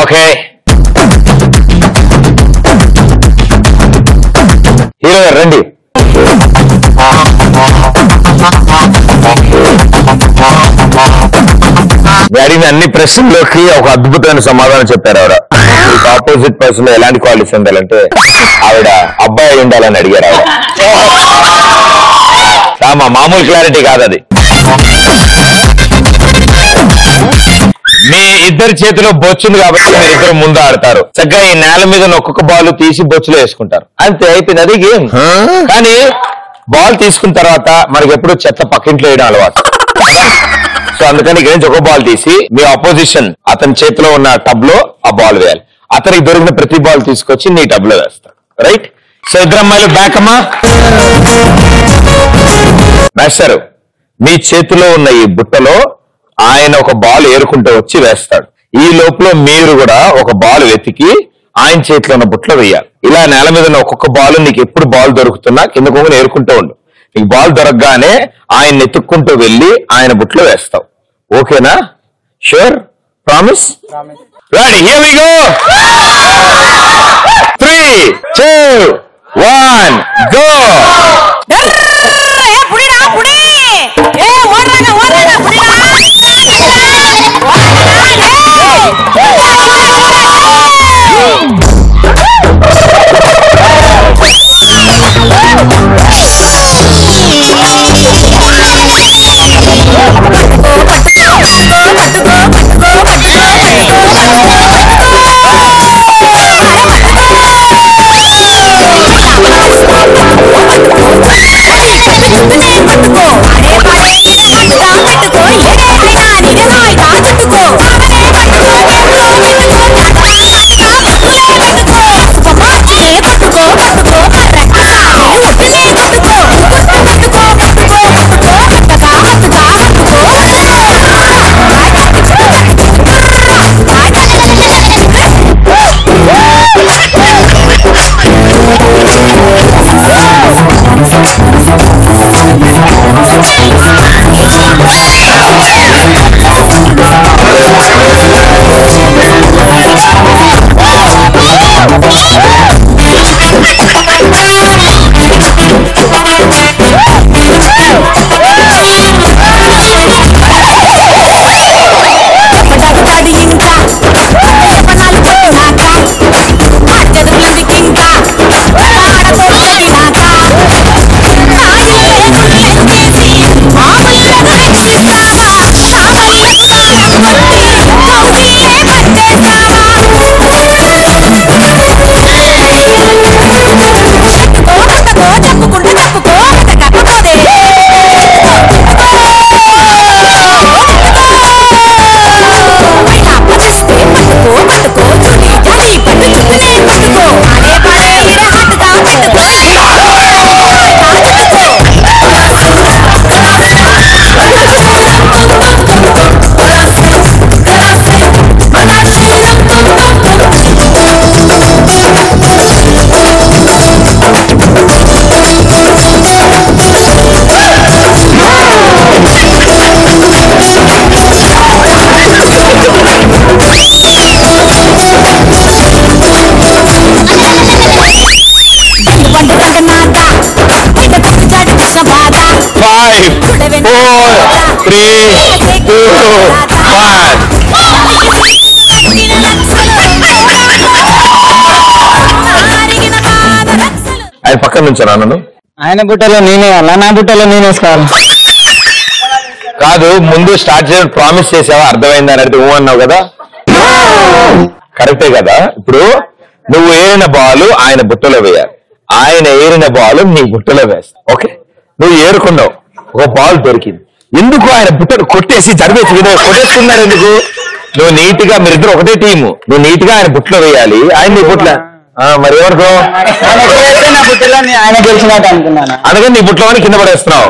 Okay hero గారు రండి. అడిగిన అన్ని ప్రశ్నల్లోకి ఒక అద్భుతమైన సమాధానం చెప్పారు ఆవిడ. ఆపోజిట్ పర్సన్ లో ఎలాంటి క్వాలిటీస్ ఉండాలంటే ఆవిడ అబ్బాయి ఉండాలని అడిగారు ఆవిడ. మామూలు క్లారిటీ కాదు అది. మీ ఇద్దరి చేతిలో బొచ్చుంది కాబట్టి మీరు ఇద్దరు ముందు ఆడతారు. చక్కగా ఈ నేల మీద ఒక్కొక్క బాల్ తీసి బొచ్చులో వేసుకుంటారు. అంతే, అయిపోయింది. అది గేమ్. కానీ బాల్ తీసుకున్న తర్వాత మనకి ఎప్పుడు చెత్త పక్కింట్లో వేయడం అలవాటు. సో అందుకని ఇక్కడ నుంచి ఒక బాల్ తీసి మీ ఆపోజిషన్ అతని చేతిలో ఉన్న టబ్ లో ఆ బాల్ వేయాలి. అతనికి దొరికిన ప్రతి బాల్ తీసుకొచ్చి నీ టబ్ లో వేస్తాడు. రైట్? సో ఇద్దరు అమ్మాయిలు బ్యాక్ అమ్మా. మాస్టర్, మీ చేతిలో ఉన్న ఈ బుట్టలో ఆయన ఒక బాల్ ఏరుకుంటూ వచ్చి వేస్తాడు. ఈ లోపల మీరు కూడా ఒక బాల్ వెతికి ఆయన చేతిలో ఉన్న బుట్టలో వేయాలి. ఇలా నేల మీద ఉన్న ఒక్కొక్క బాల్ నీకు ఎప్పుడు బాల్ దొరుకుతున్నా కింద కొంగు ఏరుకుంటూ ఉండు. నీకు బాల్ దొరకగానే ఆయన ఎత్తుక్కుంటూ వెళ్ళి ఆయన బుట్టలో వేస్తావు. ఓకేనా? Sure? Promise? Ready? Here we go. 3, 2, 1 go. ఆయన పక్కన నుంచి నన్ను ఆయన బుట్టలో నేనే నా బుట్టలో నేనేసుకోవాలి కాదు. ముందు స్టార్ట్ చేయడం ప్రామిస్ చేసావా? అర్థమైందా అని అడిగితే అన్నావు కదా, కరెక్టే కదా. ఇప్పుడు నువ్వు ఏరిన బాల్ ఆయన బుట్టలో వేయాలి, ఆయన ఏరిన బాల్ నీ బుట్టలో వేస్తా. ఓకే? నువ్వు ఏరుకున్నావు, ఒక బాల్ దొరికింది. ఎందుకు ఆయన బుట్టను కొట్టేసి జరిపేసి కొట్టేస్తున్నారు ఎందుకు? నువ్వు నీట్ గా, మీరిద్దరు ఒకటే టీము, నువ్వు నీట్ గా ఆయన బుట్టలో వేయాలి, ఆయన నీ బుట్ల. మరి ఎవరికో ఆయన గెలిచినట్టు అనుకున్నాను, అందుకని నీ బుట్టలో కింద పడేస్తున్నావు.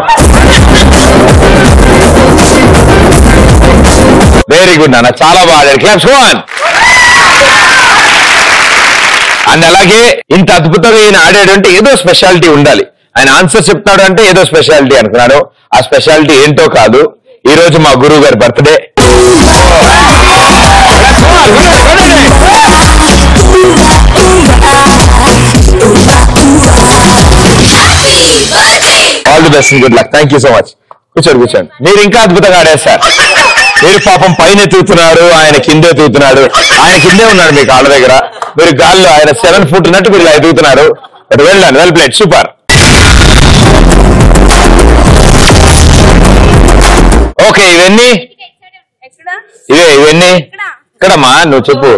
వెరీ గుడ్ నాన్న, చాలా బాగా క్లాప్స్ వన్. అండ్ అలాగే ఇంత అద్భుతంగా ఈయన ఆడాడు అంటే ఏదో స్పెషాలిటీ ఉండాలి. ఆయన ఆన్సర్ చెప్తాడు అంటే ఏదో స్పెషాలిటీ అనుకున్నాడు. ఆ స్పెషాలిటీ ఏంటో కాదు, ఈ రోజు మా గురువు గారి birthday. Lesson good luck. Thank you so much. కూర్చోండి. మీరు ఇంకా అద్భుతంగా ఆడారు సార్. మీరు పాపం పైన ఎత్తుతున్నారు, ఆయన కిందే ఎత్తుతున్నాడు. ఆయన కిందే ఉన్నాడు మీ కాళ్ళ దగ్గర, మీరు గాల్లో ఆయన 7 feet ఉన్నట్టు మీరు ఇలా ఎదుగుతున్నారు. But well played, super. Okay, ఇవన్నీ ఇవన్నీ ఇక్కడమ్మా. నువ్వు చెప్పు.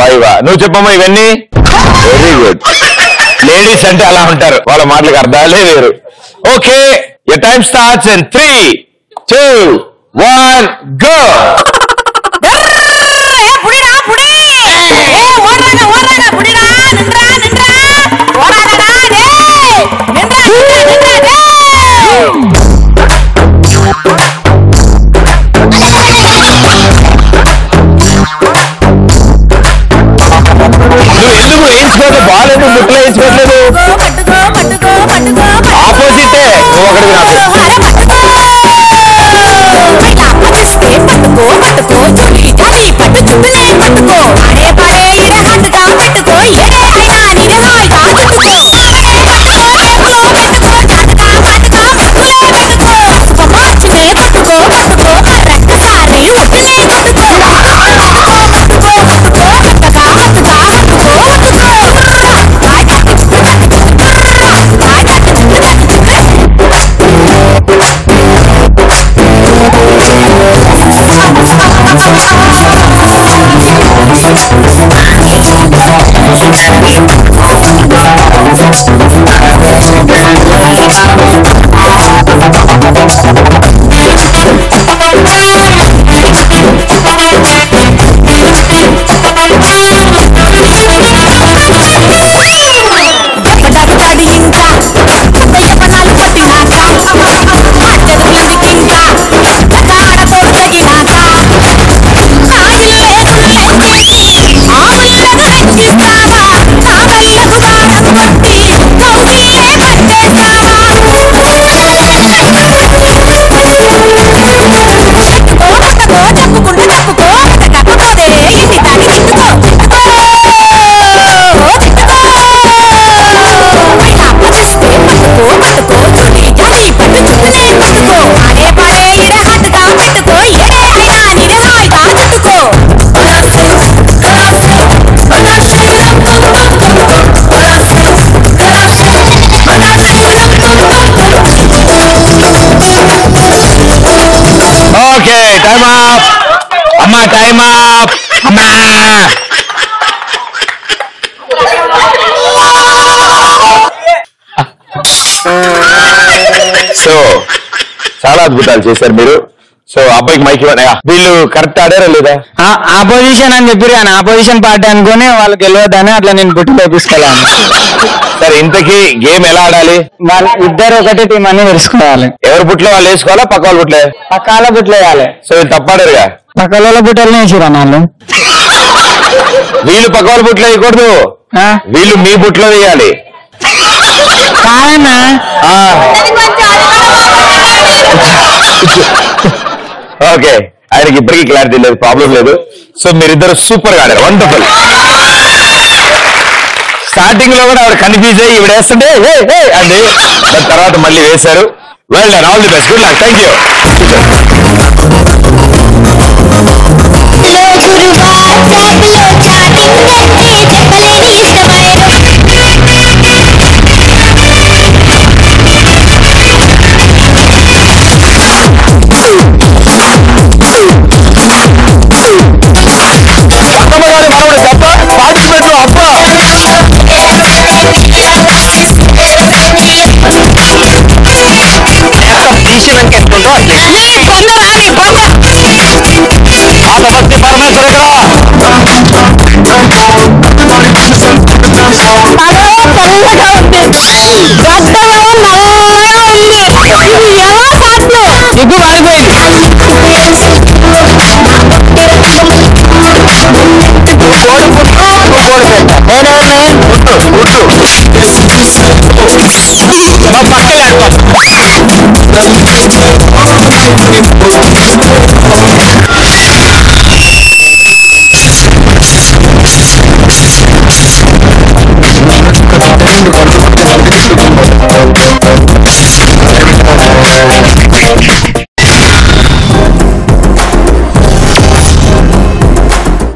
5 నువ్వు చెప్పమ్మా. ఇవన్నీ వెరీ గుడ్. లేడీస్ అంటే అలా ఉంటారు, వాళ్ళ మాటలకు అర్థాలే వేరు. Okay, your time starts in 3, 2, 1 go. నువ్వు ఎందుకు వేయించుకోవట్లేదు? బాల్ ఎందుకు ముట్లో వేయించుకోవట్లేదు? ఆపోజిటే నువ్వు ఒకటి టైమ్ అప్ అమ్మా, టైమ్ అప్ అమ్మా. సో చాలా అద్భుతాలు చేశారు మీరు. సో అబ్బాయికి మైక్ ఇవ్వండి. వీళ్ళు కరెక్ట్ ఆడారా లేదా? ఆపోజిషన్ అని చెప్పి కానీ ఆపోజిషన్ పార్టీ అనుకుని వాళ్ళకి వెళ్ళొద్దని అట్లా నేను బుట్టు వేపించుకోవాలి. సరే, ఇంతకీ గేమ్ ఎలా ఆడాలి? వాళ్ళు ఇద్దరు ఒకటే టీం అని తెలుసుకోవాలి. ఎవరి బుట్లో వాళ్ళు వేసుకోవాలా, పక్క వాళ్ళ బుట్లే? పక్కాల బుట్లు వేయాలి. సో వీళ్ళు తప్పాడారుగా, పక్క వాళ్ళ బుట్టలు వేసిరా వాళ్ళు. వీళ్ళు పక్క వాళ్ళ బుట్లో వేయకూడదు, వీళ్ళు మీ బుట్లో వేయాలి. కాదన్నా, ఓకే, ఆయనకి ఇప్పటికీ క్లారిటీ లేదు, ప్రాబ్లం లేదు. సో మీరిద్దరు సూపర్ గా ఆడారు, వండర్ఫుల్. స్టార్టింగ్ లో కూడా ఆవిడ కన్ఫ్యూజ్ అయ్యి ఈవిడ వేస్తుంటే అండి, దాని తర్వాత మళ్ళీ వేశారు. Well done, all the best, good luck, thank you. పక్కలే